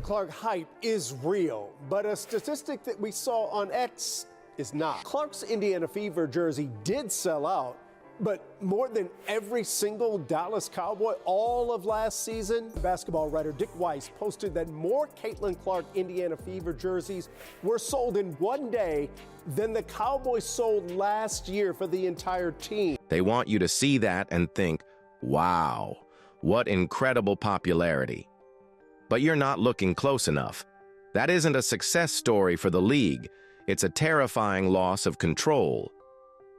Clark hype is real, but a statistic that we saw on X is not. Clark's Indiana Fever jersey did sell out, but more than every single Dallas Cowboy all of last season. Basketball writer Dick Weiss posted that more Caitlin Clark Indiana Fever jerseys were sold in one day than the Cowboys sold last year for the entire team. They want you to see that and think, wow, what incredible popularity. But you're not looking close enough. That isn't a success story for the league. It's a terrifying loss of control.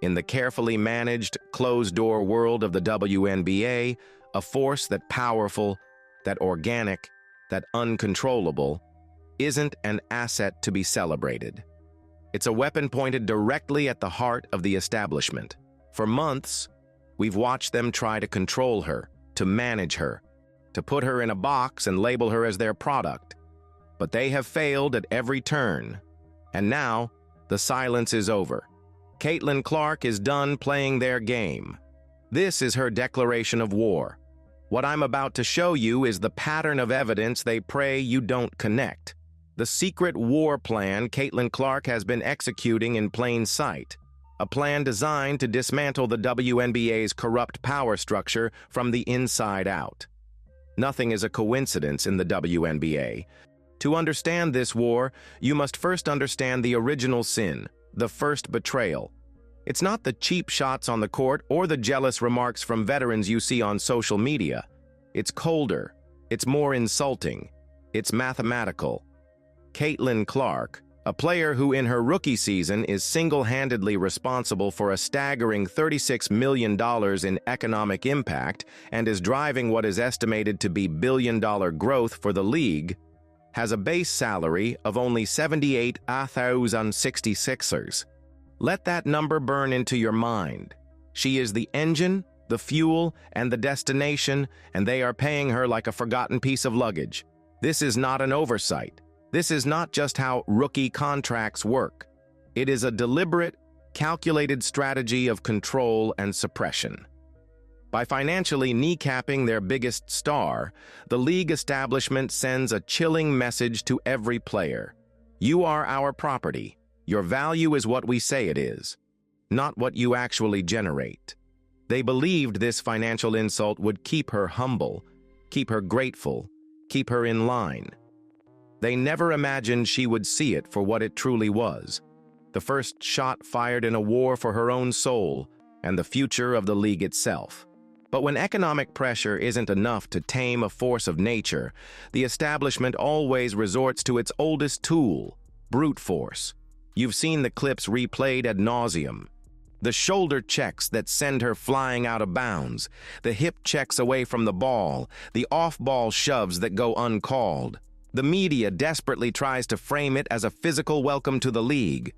In the carefully managed, closed-door world of the WNBA, a force that powerful, that organic, that uncontrollable, isn't an asset to be celebrated. It's a weapon pointed directly at the heart of the establishment. For months, we've watched them try to control her, to manage her, to put her in a box and label her as their product. But they have failed at every turn. And now, the silence is over. Caitlin Clark is done playing their game. This is her declaration of war. What I'm about to show you is the pattern of evidence they pray you don't connect. The secret war plan Caitlin Clark has been executing in plain sight. A plan designed to dismantle the WNBA's corrupt power structure from the inside out. Nothing is a coincidence in the WNBA. To understand this war, you must first understand the original sin, the first betrayal. It's not the cheap shots on the court or the jealous remarks from veterans you see on social media. It's colder. It's more insulting. It's mathematical. Caitlin Clark, a player who in her rookie season is single-handedly responsible for a staggering $36 million in economic impact and is driving what is estimated to be billion-dollar growth for the league, has a base salary of only $78,066. Let that number burn into your mind. She is the engine, the fuel, and the destination, and they are paying her like a forgotten piece of luggage. This is not an oversight. This is not just how rookie contracts work. It is a deliberate, calculated strategy of control and suppression. By financially kneecapping their biggest star, the league establishment sends a chilling message to every player. You are our property. Your value is what we say it is, not what you actually generate. They believed this financial insult would keep her humble, keep her grateful, keep her in line. They never imagined she would see it for what it truly was. The first shot fired in a war for her own soul and the future of the league itself. But when economic pressure isn't enough to tame a force of nature, the establishment always resorts to its oldest tool, brute force. You've seen the clips replayed ad nauseum. The shoulder checks that send her flying out of bounds, the hip checks away from the ball, the off-ball shoves that go uncalled. The media desperately tries to frame it as a physical welcome to the league.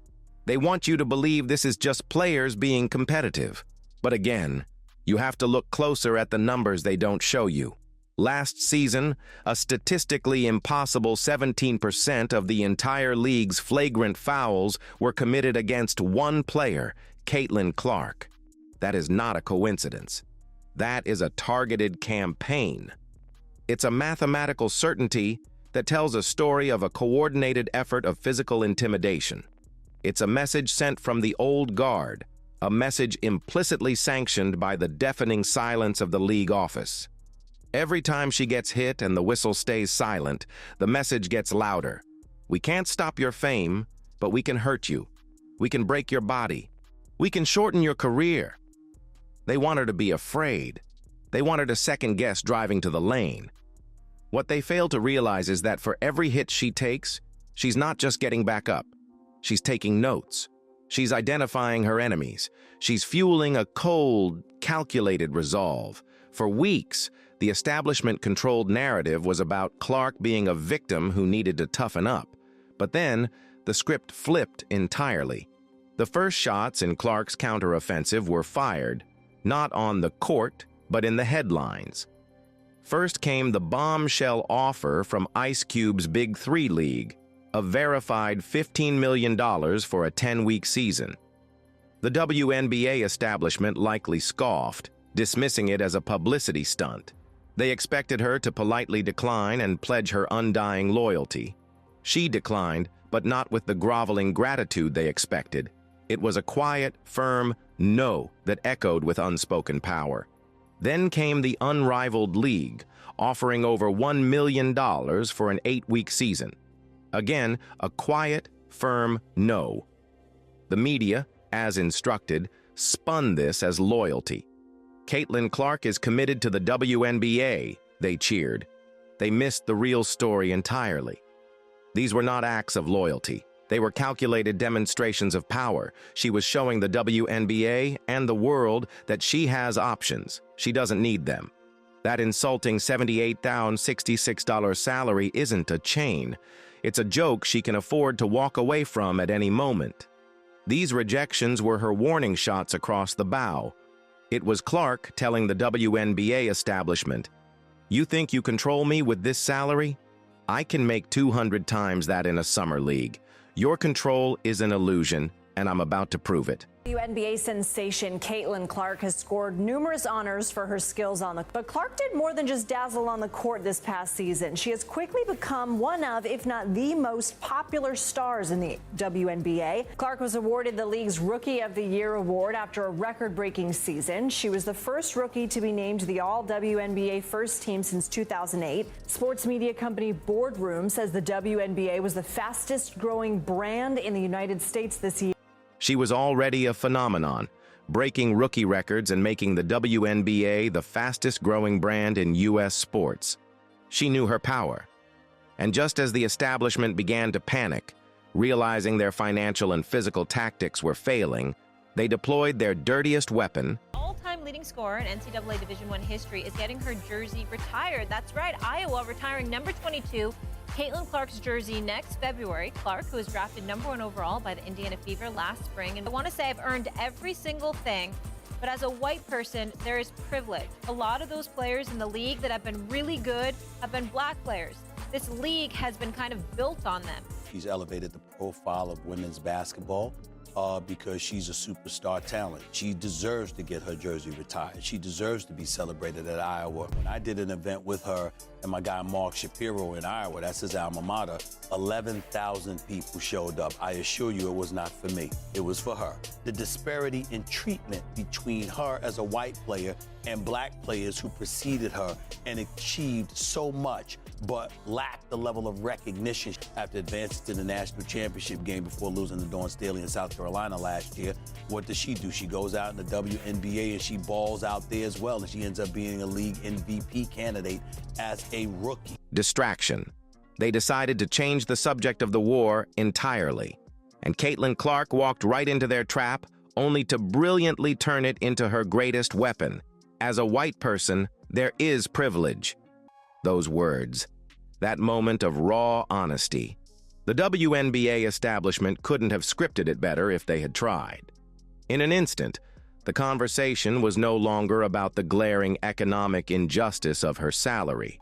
They want you to believe this is just players being competitive. But again, you have to look closer at the numbers they don't show you. Last season, a statistically impossible 17% of the entire league's flagrant fouls were committed against one player, Caitlin Clark. That is not a coincidence. That is a targeted campaign. It's a mathematical certainty that tells a story of a coordinated effort of physical intimidation. It's a message sent from the old guard, a message implicitly sanctioned by the deafening silence of the league office. Every time she gets hit and the whistle stays silent, the message gets louder. We can't stop your fame, but we can hurt you. We can break your body. We can shorten your career. They want her to be afraid. They want her to second-guess driving to the lane. What they fail to realize is that for every hit she takes, she's not just getting back up. She's taking notes. She's identifying her enemies. She's fueling a cold, calculated resolve. For weeks, the establishment-controlled narrative was about Clark being a victim who needed to toughen up. But then, the script flipped entirely. The first shots in Clark's counteroffensive were fired, not on the court, but in the headlines. First came the bombshell offer from Ice Cube's Big Three League, a verified $15 million for a 10-week season. The WNBA establishment likely scoffed, dismissing it as a publicity stunt. They expected her to politely decline and pledge her undying loyalty. She declined, but not with the groveling gratitude they expected. It was a quiet, firm no that echoed with unspoken power. Then came the unrivaled league, offering over $1 million for an 8-week season. Again, a quiet, firm no. The media, as instructed, spun this as loyalty. Caitlin Clark is committed to the WNBA, they cheered. They missed the real story entirely. These were not acts of loyalty. They were calculated demonstrations of power. She was showing the WNBA and the world that she has options. She doesn't need them. That insulting $78,066 salary isn't a chain. It's a joke she can afford to walk away from at any moment. These rejections were her warning shots across the bow. It was Clark telling the WNBA establishment, "You think you control me with this salary? I can make 200 times that in a summer league. Your control is an illusion, and I'm about to prove it." WNBA sensation Caitlin Clark has scored numerous honors for her skills on the court. But Clark did more than just dazzle on the court this past season. She has quickly become one of, if not the most popular stars in the WNBA. Clark was awarded the league's Rookie of the Year award after a record-breaking season. She was the first rookie to be named the All-WNBA First Team since 2008. Sports media company Boardroom says the WNBA was the fastest-growing brand in the United States this year. She was already a phenomenon, breaking rookie records and making the WNBA the fastest-growing brand in U.S. sports. She knew her power. And just as the establishment began to panic, realizing their financial and physical tactics were failing, they deployed their dirtiest weapon. All-time leading scorer in NCAA Division I history is getting her jersey retired. That's right, Iowa retiring number 22, Caitlin Clark's jersey next February. Clark, who was drafted number 1 overall by the Indiana Fever last spring. And I want to say I've earned every single thing, but as a white person, there is privilege. A lot of those players in the league that have been really good have been black players. This league has been kind of built on them. She's elevated the profile of women's basketball because she's a superstar talent. She deserves to get her jersey retired. She deserves to be celebrated at Iowa. When I did an event with her and my guy Mark Shapiro in Iowa, that's his alma mater, 11,000 people showed up. I assure you it was not for me. It was for her. The disparity in treatment between her as a white player and black players who preceded her and achieved so much but lacked the level of recognition after advancing to the national championship game before losing to Dawn Staley in South Carolina last year. What does she do? She goes out in the WNBA and she balls out there as well, and she ends up being a league MVP candidate as a rookie. Distraction. They decided to change the subject of the war entirely. And Caitlin Clark walked right into their trap, only to brilliantly turn it into her greatest weapon. As a white person, there is privilege. Those words. That moment of raw honesty. The WNBA establishment couldn't have scripted it better if they had tried. In an instant, the conversation was no longer about the glaring economic injustice of her salary.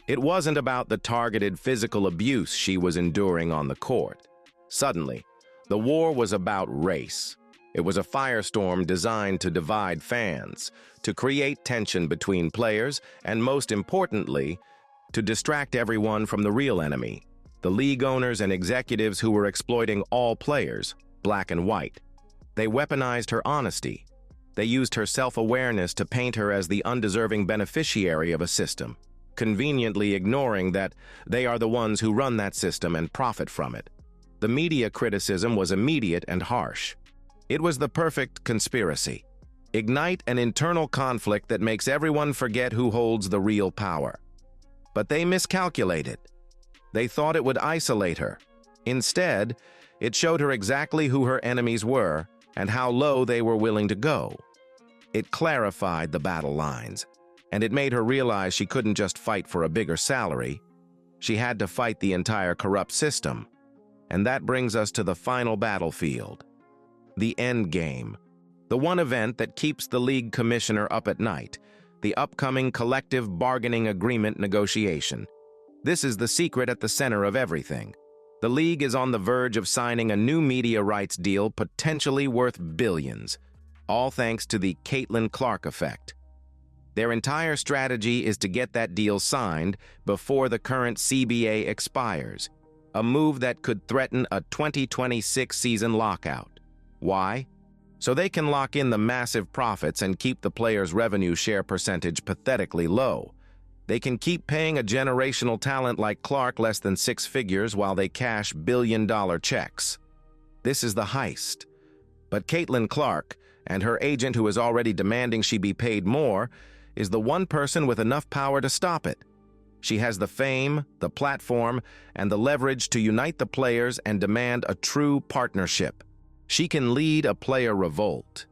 It wasn't about the targeted physical abuse she was enduring on the court. Suddenly, the war was about race. It was a firestorm designed to divide fans, to create tension between players, and most importantly, to distract everyone from the real enemy, the league owners and executives who were exploiting all players, black and white. They weaponized her honesty. They used her self-awareness to paint her as the undeserving beneficiary of a system, conveniently ignoring that they are the ones who run that system and profit from it. The media criticism was immediate and harsh. It was the perfect conspiracy. Ignite an internal conflict that makes everyone forget who holds the real power. But they miscalculated. They thought it would isolate her. Instead, it showed her exactly who her enemies were and how low they were willing to go. It clarified the battle lines, and it made her realize she couldn't just fight for a bigger salary. She had to fight the entire corrupt system. And that brings us to the final battlefield. The end game. The one event that keeps the league commissioner up at night. The upcoming collective bargaining agreement negotiation. This is the secret at the center of everything. The league is on the verge of signing a new media rights deal potentially worth billions, all thanks to the Caitlin Clark effect. Their entire strategy is to get that deal signed before the current CBA expires, a move that could threaten a 2026 season lockout. Why? So they can lock in the massive profits and keep the players' revenue share percentage pathetically low. They can keep paying a generational talent like Clark less than 6 figures while they cash billion-dollar checks. This is the heist. But Caitlin Clark, and her agent who is already demanding she be paid more, is the one person with enough power to stop it. She has the fame, the platform, and the leverage to unite the players and demand a true partnership. She can lead a player revolt.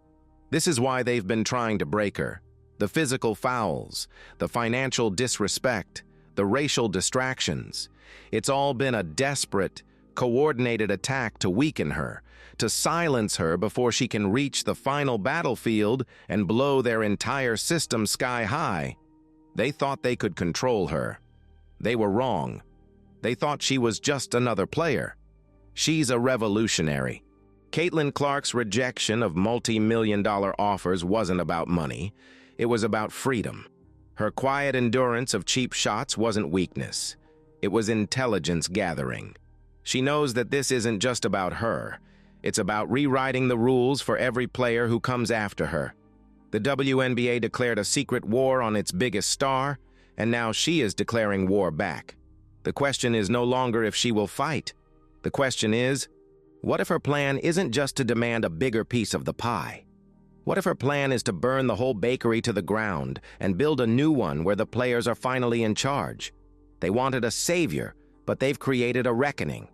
This is why they've been trying to break her. The physical fouls, the financial disrespect, the racial distractions. It's all been a desperate, coordinated attack to weaken her, to silence her before she can reach the final battlefield and blow their entire system sky high. They thought they could control her. They were wrong. They thought she was just another player. She's a revolutionary. Caitlin Clark's rejection of multi-million-dollar offers wasn't about money. It was about freedom. Her quiet endurance of cheap shots wasn't weakness. It was intelligence gathering. She knows that this isn't just about her. It's about rewriting the rules for every player who comes after her. The WNBA declared a secret war on its biggest star, and now she is declaring war back. The question is no longer if she will fight. The question is, what if her plan isn't just to demand a bigger piece of the pie? What if her plan is to burn the whole bakery to the ground and build a new one where the players are finally in charge? They wanted a savior, but they've created a reckoning.